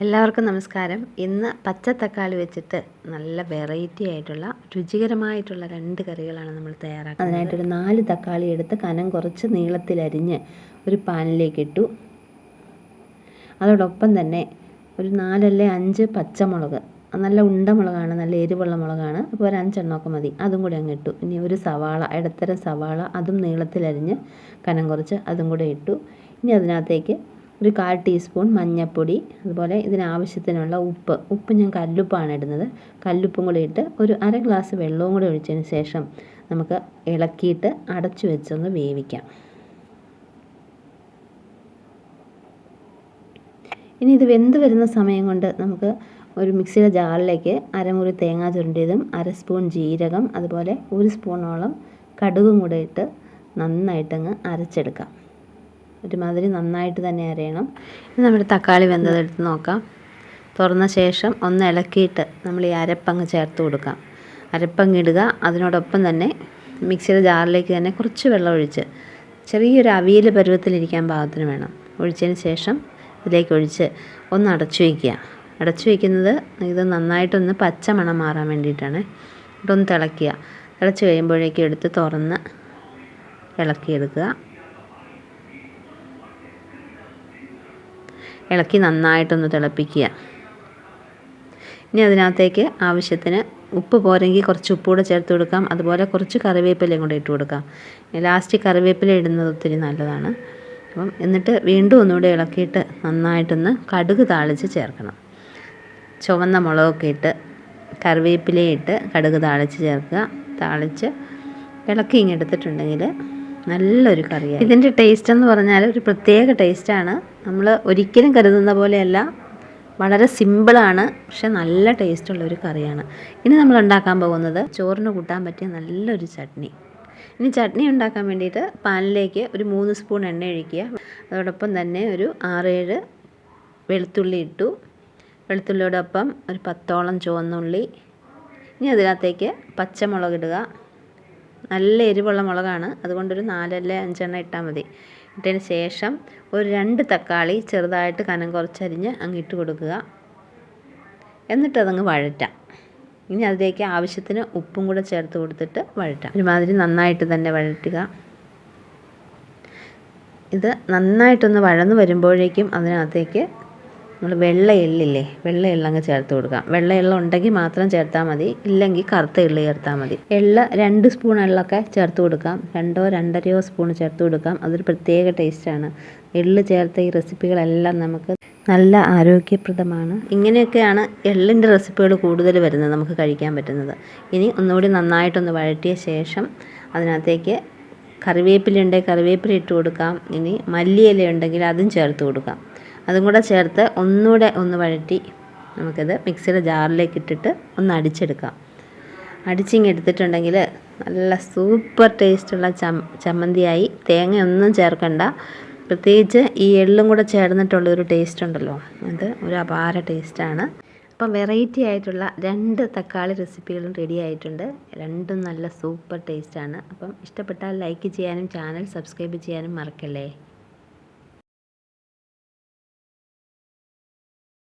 എല്ലാവർക്കും നമസ്കാരം. ഇന്ന് പച്ച തക്കാളി വെച്ചിട്ട് നല്ല വെറൈറ്റി ആയിട്ടുള്ള രുചികരമായിട്ടുള്ള 2 കറികളാണ് നമ്മൾ തയ്യാറാക്കുന്നത്. അതിനായിട്ടൊരു 4 തക്കാളി എടുത്ത് കനം കുറച്ച് നീളത്തിലരിഞ്ഞ് ഒരു പാനിലേക്ക് ഇട്ടു. അതോടൊപ്പം തന്നെ ഒരു 4 അല്ലെ 5 പച്ചമുളക്, നല്ല ഉണ്ടമുളകാണ്, നല്ല എരിവുള്ള മുളകാണ്, അപ്പോൾ ഒരു 5 എണ്ണമൊക്കെ മതി, അതും കൂടി അങ്ങ് ഇട്ടു. ഇനി ഒരു സവാള, ഇടത്തരം സവാള, അതും നീളത്തിലരിഞ്ഞ് കനം കുറച്ച് അതും കൂടെ ഇട്ടു. ഇനി അതിനകത്തേക്ക് ഒരു 1/4 ടീസ്പൂൺ മഞ്ഞൾപ്പൊടി, അതുപോലെ ഇതിനാവശ്യത്തിനുള്ള ഉപ്പ് ഞാൻ കല്ലുപ്പാണ് ഇടുന്നത്. കല്ലുപ്പും കൂടി ഇട്ട് ഒരു 1/2 ഗ്ലാസ് വെള്ളവും കൂടി ഒഴിച്ചതിന് ശേഷം നമുക്ക് ഇളക്കിയിട്ട് അടച്ചു വെച്ചൊന്ന് വേവിക്കാം. ഇനി ഇത് വെന്ത് വരുന്ന സമയം കൊണ്ട് നമുക്ക് ഒരു മിക്സിയുടെ ജാറിലേക്ക് അരമുറി തേങ്ങ ചുരണ്ടിയതും 1/2 സ്പൂൺ ജീരകം, അതുപോലെ 1 സ്പൂണോളം കടുകും കൂടെ ഇട്ട് നന്നായിട്ടങ്ങ് അരച്ചെടുക്കാം. ഒരുമാതിരി നന്നായിട്ട് തന്നെ അരയണം. ഇത് നമ്മുടെ തക്കാളി വെന്തതെടുത്ത് നോക്കാം. തുറന്ന ശേഷം ഒന്ന് ഇളക്കിയിട്ട് നമ്മൾ ഈ അരപ്പങ്ങ് ചേർത്ത് കൊടുക്കാം. അരപ്പങ്ങ് ഇടുക. അതിനോടൊപ്പം തന്നെ മിക്സിയുടെ ജാറിലേക്ക് തന്നെ കുറച്ച് വെള്ളം ഒഴിച്ച് ചെറിയൊരു അവിയൽ പരുവത്തിലിരിക്കാൻ പാകത്തിന് വേണം. ഒഴിച്ചതിന് ശേഷം ഇതിലേക്ക് ഒഴിച്ച് ഒന്ന് അടച്ചു വയ്ക്കുക. അടച്ചു വയ്ക്കുന്നത് ഇത് നന്നായിട്ടൊന്ന് പച്ച മണം മാറാൻ വേണ്ടിയിട്ടാണ്. ഇതൊന്ന് തിളയ്ക്കുക. തിളച്ച് കഴിയുമ്പോഴേക്കും എടുത്ത് തുറന്ന് ഇളക്കിയെടുക്കുക. ഇളക്കി നന്നായിട്ടൊന്ന് തിളപ്പിക്കുക. ഇനി അതിനകത്തേക്ക് ആവശ്യത്തിന് ഉപ്പ് പോരെങ്കിൽ കുറച്ച് ഉപ്പ് കൂടെ ചേർത്ത് കൊടുക്കാം. അതുപോലെ കുറച്ച് കറിവേപ്പിലയും കൂടെ ഇട്ട് കൊടുക്കാം. ലാസ്റ്റ് കറിവേപ്പില ഇടുന്നത് ഒത്തിരി നല്ലതാണ്. അപ്പം എന്നിട്ട് വീണ്ടും ഒന്നുകൂടെ ഇളക്കിയിട്ട് നന്നായിട്ടൊന്ന് കടുക് താളിച്ച് ചേർക്കണം. ചുവന്ന മുളകൊക്കെ ഇട്ട് കറിവേപ്പിലയും ഇട്ട് കടുക് താളിച്ച് ചേർക്കുക. താളിച്ച് ഇളക്കി ഇങ്ങെടുത്തിട്ടുണ്ടെങ്കിൽ നല്ലൊരു കറിയാണ്. ഇതിൻ്റെ ടേസ്റ്റ് എന്ന് പറഞ്ഞാൽ ഒരു പ്രത്യേക ടേസ്റ്റാണ്. നമ്മൾ ഒരിക്കലും കരുതുന്ന പോലെയല്ല, വളരെ സിമ്പിളാണ്, പക്ഷെ നല്ല ടേസ്റ്റുള്ളൊരു കറിയാണ്. ഇനി നമ്മൾ ഉണ്ടാക്കാൻ പോകുന്നത് ചോറിന് കൂട്ടാൻ പറ്റിയ നല്ലൊരു ചട്നി. ഇനി ചട്നി ഉണ്ടാക്കാൻ വേണ്ടിയിട്ട് പാനിലേക്ക് ഒരു 3 സ്പൂൺ എണ്ണ ഒഴിക്കുക. അതോടൊപ്പം തന്നെ ഒരു 6-7 വെളുത്തുള്ളി ഇട്ടു. വെളുത്തുള്ളിയോടൊപ്പം ഒരു 10ഓളം ചുവന്നുള്ളി. ഇനി അതിനകത്തേക്ക് പച്ചമുളക് ഇടുക. നല്ല എരിവുള്ള മുളകാണ്, അതുകൊണ്ടൊരു 4 അല്ലെ 5 എണ്ണം ഇട്ടാൽ മതി. ഇട്ടതിന് ശേഷം ഒരു 2 തക്കാളി ചെറുതായിട്ട് കനം കുറച്ചരിഞ്ഞ് അങ്ങ് ഇട്ട് കൊടുക്കുക. എന്നിട്ടതങ്ങ് വഴറ്റാം. ഇനി അതിലേക്ക് ആവശ്യത്തിന് ഉപ്പും കൂടെ ചേർത്ത് കൊടുത്തിട്ട് വഴറ്റാം. ഒരുമാതിരി നന്നായിട്ട് തന്നെ വഴറ്റുക. ഇത് നന്നായിട്ടൊന്ന് വഴന്ന് വരുമ്പോഴേക്കും അതിനകത്തേക്ക് നമ്മൾ വെള്ള എള്ളില്ലേ, വെള്ള എള്ളങ്ങ് ചേർത്ത് കൊടുക്കാം. വെള്ള എള്ള ഉണ്ടെങ്കിൽ മാത്രം ചേർത്താൽ മതി, ഇല്ലെങ്കിൽ കറുത്ത എള്ള് ചേർത്താൽ മതി. എള്ള് 2 സ്പൂൺ എള്ളൊക്കെ ചേർത്ത് കൊടുക്കാം. 2 2.5 സ്പൂൺ ചേർത്ത് കൊടുക്കാം. അതൊരു പ്രത്യേക ടേസ്റ്റാണ്. എള്ള് ചേർത്ത ഈ റെസിപ്പികളെല്ലാം നമുക്ക് നല്ല ആരോഗ്യപ്രദമാണ്. ഇങ്ങനെയൊക്കെയാണ് എള്ളിൻ്റെ റെസിപ്പികൾ കൂടുതൽ വരുന്നത്, നമുക്ക് കഴിക്കാൻ പറ്റുന്നത്. ഇനി ഒന്നുകൂടി നന്നായിട്ടൊന്ന് വഴറ്റിയ ശേഷം അതിനകത്തേക്ക് കറിവേപ്പില ഉണ്ടെങ്കിൽ കറിവേപ്പില ഇട്ട് കൊടുക്കാം. ഇനി മല്ലിയില ഉണ്ടെങ്കിൽ അതും ചേർത്ത് കൊടുക്കാം. അതും കൂടെ ചേർത്ത് ഒന്നുകൂടെ ഒന്ന് വഴറ്റി നമുക്കിത് മിക്സിയുടെ ജാറിലേക്ക് ഇട്ടിട്ട് ഒന്ന് അടിച്ചെടുക്കാം. അടിച്ചിങ്ങെടുത്തിട്ടുണ്ടെങ്കിൽ നല്ല സൂപ്പർ ടേസ്റ്റുള്ള ചമ്മന്തിയായി. തേങ്ങയൊന്നും ചേർക്കണ്ട. പ്രത്യേകിച്ച് ഈ എള്ളും കൂടെ ചേർന്നിട്ടുള്ളൊരു ടേസ്റ്റ് ഉണ്ടല്ലോ, അത് ഒരു അപാര ടേസ്റ്റാണ്. അപ്പം വെറൈറ്റി ആയിട്ടുള്ള 2 തക്കാളി റെസിപ്പികളും റെഡി ആയിട്ടുണ്ട്. രണ്ടും നല്ല സൂപ്പർ ടേസ്റ്റാണ്. അപ്പം ഇഷ്ടപ്പെട്ടാൽ ലൈക്ക് ചെയ്യാനും ചാനൽ സബ്സ്ക്രൈബ് ചെയ്യാനും മറക്കല്ലേ.